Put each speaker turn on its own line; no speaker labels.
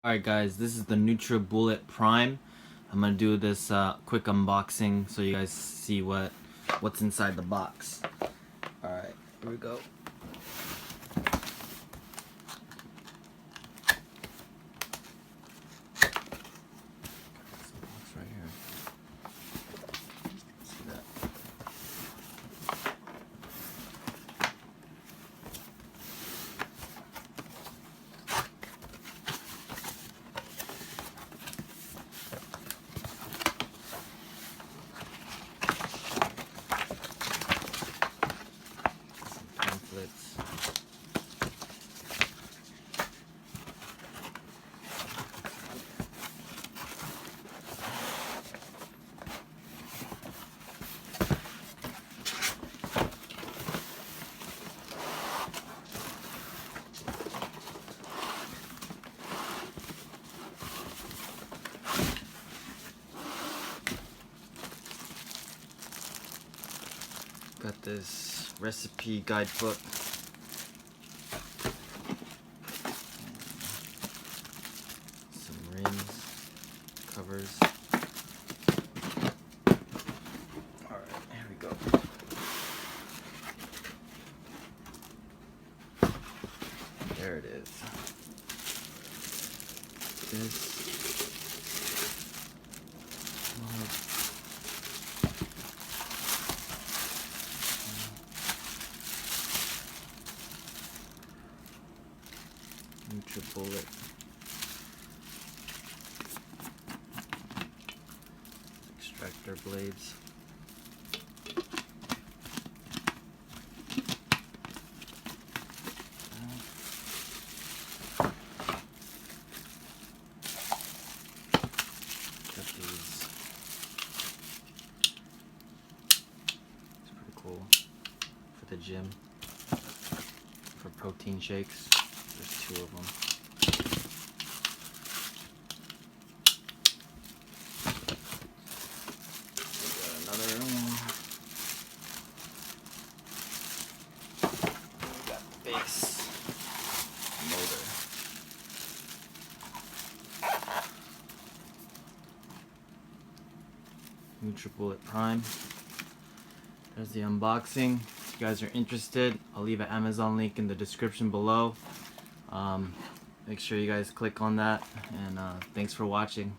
Alright guys, this is the NutriBullet Prime. I'm gonna do this quick unboxing so you guys see what's inside the box. Alright, here we go. Right here. See that? Pamphlets. Got this recipe guidebook. Some rims, covers. Alright, here we go. There it is. This NutriBullet extractor blades. Got these. It's pretty cool for the gym, for protein shakes. There's two of them. Got another one. We got the base motor. NutriBullet Prime. There's the unboxing. If you guys are interested, I'll leave an Amazon link in the description below. Make sure you guys click on that, and thanks for watching.